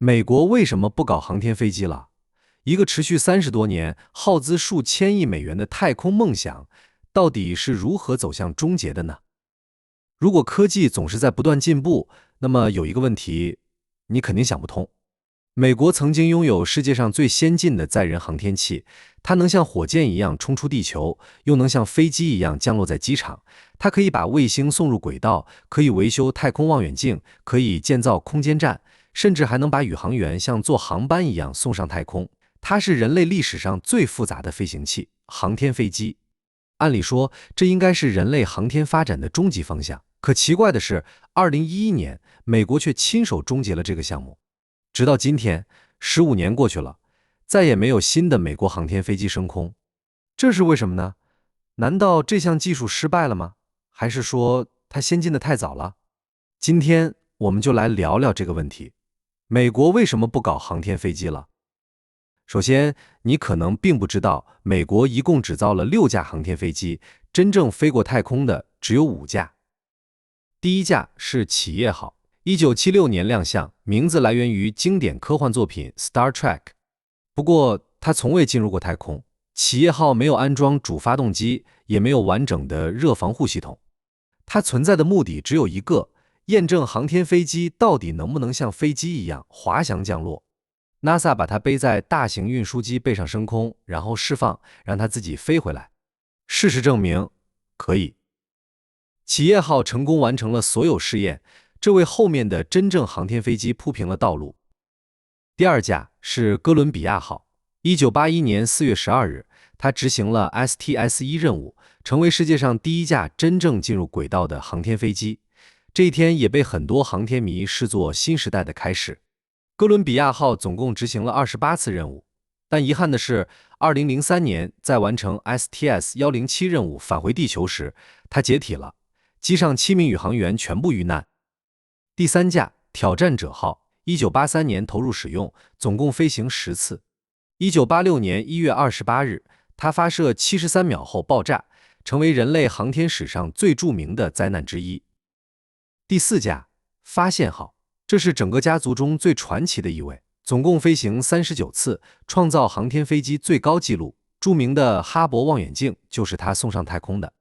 美國為什麼不搞航天飛機了？一個持續30多年、耗資數千億美元的太空夢想，到底是如何走向終結的呢？如果科技總是在不斷進步，那麼有一個問題，你肯定想不通。美國曾經擁有世界上最先進的載人航天器，它能像火箭一樣衝出地球，又能像飛機一樣降落在機場。它可以把衛星送入軌道，可以維修太空望遠鏡，可以建造空間站，甚至還能把宇航員像坐航班一樣送上太空。它是人類歷史上最複雜的飛行器——航天飛機。按理說，这應該是人類航天發展的終極方向。可奇怪的是，2011年，美國卻親手終結了這個項目。直到今天，15年過去了，再也沒有新的美國航天飛機升空。這是為什麼呢？難道這項技術失敗了嗎？還是說它先進的太早了？今天我們就來聊聊這個問題。美國為什麼不搞航天飛機了？首先，你可能並不知道，美國一共只造了6架航天飛機，真正飛過太空的只有5架。第一架是企業號，1976年亮相，名字來源於經典科幻作品《Star Trek》。不過，它從未进入過太空。企業號沒有安裝主發動機，也沒有完整的熱防護系統。它存在的目的只有一個：驗證航天飛機到底能不能像飛機一樣滑翔降落。NASA 把它背在大型運輸機背上升空，然後釋放，讓它自己飛回來。事實證明，可以。企業號成功完成了所有試驗，這為後面的真正航天飛機鋪平了道路。第二架是哥倫比亞號，1981年4月12日，它執行了 STS-1 任務，成為世界上第一架真正進入軌道的航天飛機。這一天也被很多航天迷視作新時代的開始。哥倫比亞號總共執行了28次任務，但遺憾的是，2003年在完成 STS-107 任務返回地球時，它解體了，機上7名宇航員全部遇難。第三架挑戰者號，1983年投入使用，總共飛行10次。1986年1月28日，它發射73秒後爆炸，成為人類航天史上最著名的災難之一。第四架發現號，這是整個家族中最傳奇的一位，總共飛行39次，創造航天飛機最高紀錄。著名的哈勃望遠鏡就是他送上太空的。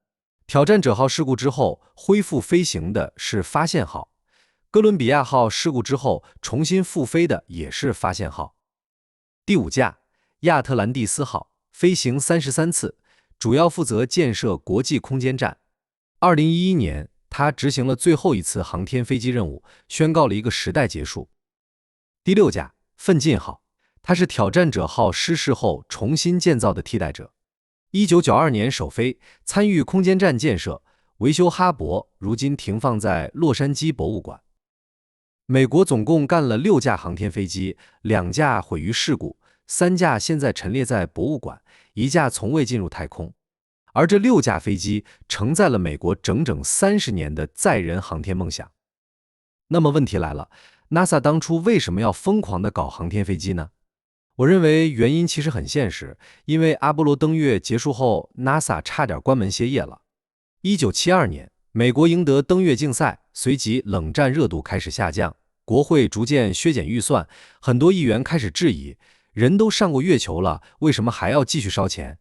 挑戰者號事故之後，恢復飛行的是發現號。哥倫比亞號事故之後，重新復飛的也是發現號。第五架亞特蘭蒂斯號，飛行33次，主要負責建設國際空間站。2011年，它執行了最後一次航天飛機任務，宣告了一個時代結束。第六架奮進號，它是挑戰者號失事後重新建造的替代者。1992年首飛，參與空間站建設，維修哈勃，如今停放在洛杉磯博物館。美國總共幹了6架航天飛機，2架毀於事故，3架現在陳列在博物館，1架從未進入太空。而這6架飛機承載了美國整整30年的載人航天夢想。那麼問題來了， NASA 當初為什麼要瘋狂地搞航天飛機呢？我認為原因其實很現實，因為阿波羅登月結束後 ，NASA 差點關門歇業了。1972年，美國贏得登月競賽，隨即冷戰熱度開始下降，國會逐漸削減預算，很多議員開始質疑，人都上過月球了，為什麼還要繼續燒錢？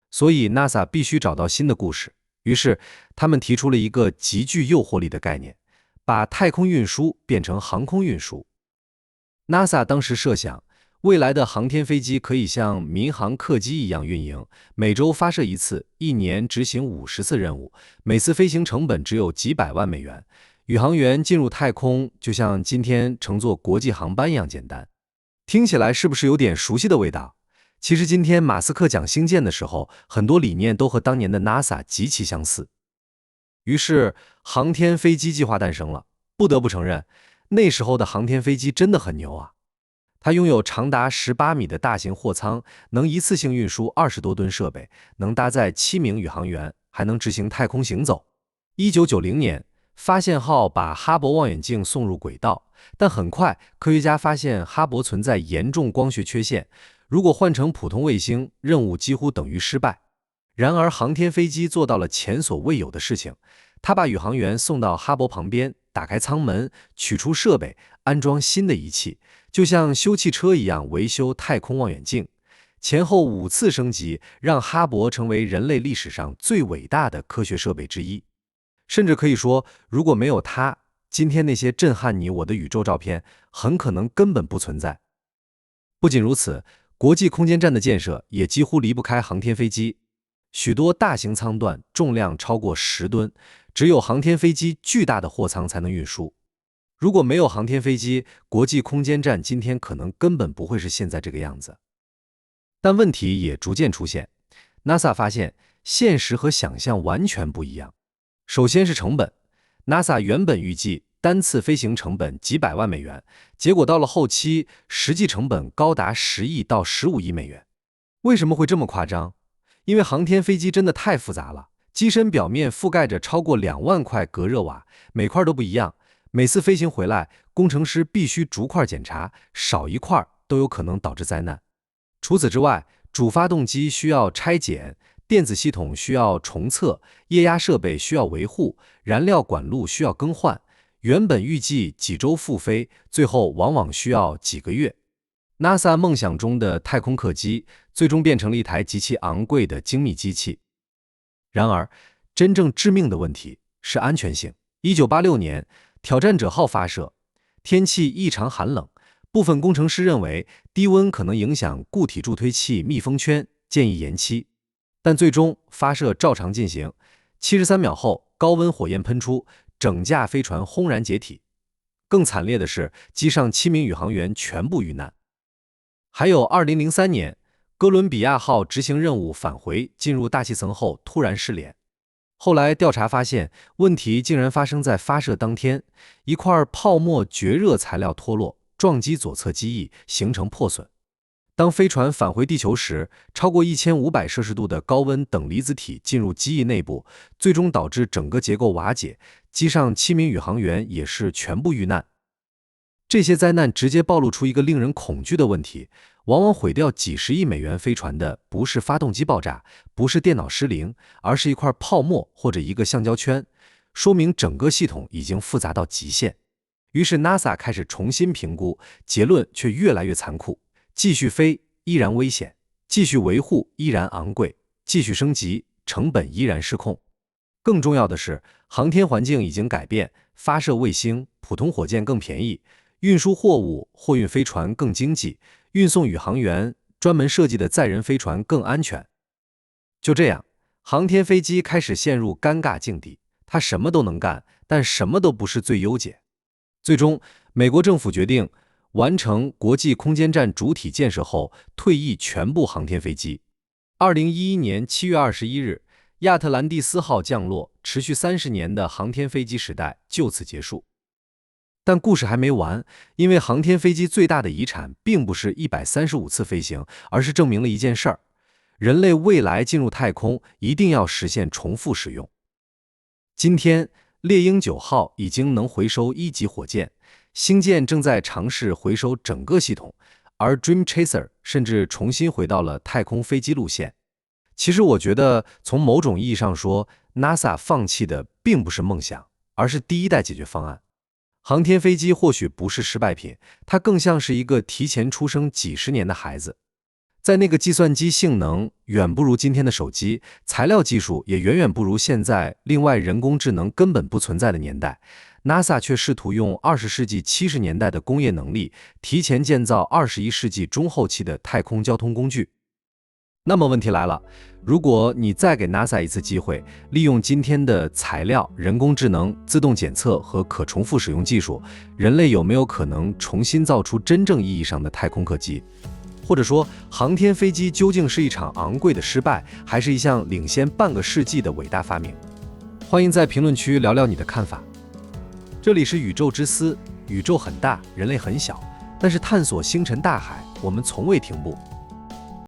所以 NASA 必須找到新的故事，於是他們提出了一個極具誘惑力的概念，把太空運輸變成航空運輸。NASA 當時設想，未來的航天飛機可以像民航客機一樣運營，每周發射1次，1年執行50次任務，每次飛行成本只有幾百萬美元。宇航員進入太空就像今天乘坐國際航班一樣簡單。聽起來是不是有點熟悉的味道？其實今天馬斯克講星艦的時候，很多理念都和當年的 NASA 極其相似。於是航天飛機計劃誕生了。不得不承認，那時候的航天飛機真的很牛啊！它擁有長達18米的大型貨艙，能一次性運輸20多噸設備，能搭載7名宇航員，還能執行太空行走。1990年，發現號把哈勃望遠鏡送入軌道，但很快科學家發現哈勃存在嚴重光學缺陷，如果換成普通衛星，任務幾乎等於失敗。然而航天飛機做到了前所未有的事情，它把宇航員送到哈勃旁邊，打開艙門，取出設備，安裝新的儀器，就像修汽車一樣維修太空望遠鏡。前後5次升級，讓哈勃成為人類歷史上最偉大的科學設備之一。甚至可以說，如果沒有它，今天那些震撼你我的宇宙照片很可能根本不存在。不僅如此，國際空間站的建設也幾乎離不開航天飛機。許多大型艙段重量超過10噸，只有航天飛機巨大的貨艙才能運輸。如果沒有航天飛機，國際空間站今天可能根本不會是現在這個樣子。但問題也逐漸出現 ，NASA 發現現實和想象完全不一樣。首先是成本 ，NASA 原本預計單次飛行成本幾百萬美元，結果到了後期，實際成本高達10億到15億美元。為什麼會這麼誇張？因為航天飛機真的太複雜了，機身表面覆蓋着超過2萬塊隔熱瓦，每塊都不一樣。每次飛行回來，工程師必須逐塊檢查，少一塊都有可能導致災難。除此之外，主發動機需要拆檢，電子系統需要重測，液壓設備需要維護，燃料管路需要更換。原本預計幾周復飛，最後往往需要幾個月。NASA 夢想中的太空客機，最終變成了一台極其昂貴的精密機器。然而，真正致命的問題是安全性。1986年，挑戰者號發射，天氣異常寒冷。部分工程師認為低溫可能影響固體助推器密封圈，建議延期。但最終發射照常進行。73秒後，高溫火焰噴出，整架飛船轟然解體。更慘烈的是，機上7名宇航員全部遇難。還有2003年，哥倫比亞號執行任務返回進入大氣層後突然失聯。後來調查發現，問題竟然發生在發射當天，一塊泡沫絕熱材料脫落，撞擊左側機翼，形成破損。當飛船返回地球時，超過1500攝氏度的高溫等離子體進入機翼內部，最終導致整個結構瓦解，機上7名宇航員也是全部遇難。這些災難直接暴露出一個令人恐懼的問題，往往毀掉幾十億美元飛船的不是發動機爆炸，不是電腦失靈，而是一塊泡沫或者一個橡膠圈，說明整個系統已經複雜到極限。於是 NASA 開始重新評估，結論卻越來越殘酷。繼續飛依然危險，繼續維護依然昂貴，繼續升級成本依然失控。更重要的是，航天環境已經改變，發射衛星、普通火箭更便宜，運輸貨物、貨運飛船更經濟，運送宇航員、專門設計的載人飛船更安全。就這樣，航天飛機開始陷入尷尬境地，它什麼都能幹，但什麼都不是最優解。最終，美國政府決定完成國際空間站主體建設後，退役全部航天飛機。2011年7月21日，亞特蘭蒂斯號降落，持續30年的航天飛機時代就此結束。但故事還沒完，因為航天飛機最大的遺產並不是135次飛行，而是證明了一件事兒：人類未來進入太空一定要實現重複使用。今天，獵鷹9號已經能回收1級火箭。星艦正在嘗試回收整個系統，而 Dream Chaser 甚至重新回到了太空飛機路線。其實我覺得，從某種意義上說 ，NASA 放棄的並不是夢想，而是第一代解決方案。航天飛機或許不是失敗品，它更像是一個提前出生幾十年的孩子。在那個計算機性能遠不如今天的手機，材料技術也遠遠不如現在，另外人工智能根本不存在的年代，NASA 卻試圖用20世紀70年代的工業能力，提前建造21世紀中後期的太空交通工具。那麼問題来了，如果你再給 NASA 一次機會，利用今天的材料、人工智能、自動檢測和可重複使用技術，人類有沒有可能重新造出真正意義上的太空客機？或者說，航天飛機究竟是一场昂貴的失敗，還是一項領先半個世紀的偉大發明？歡迎在評論區聊聊你的看法。這裡是宇宙之思，宇宙很大，人類很小，但是探索星辰大海，我們從未停步。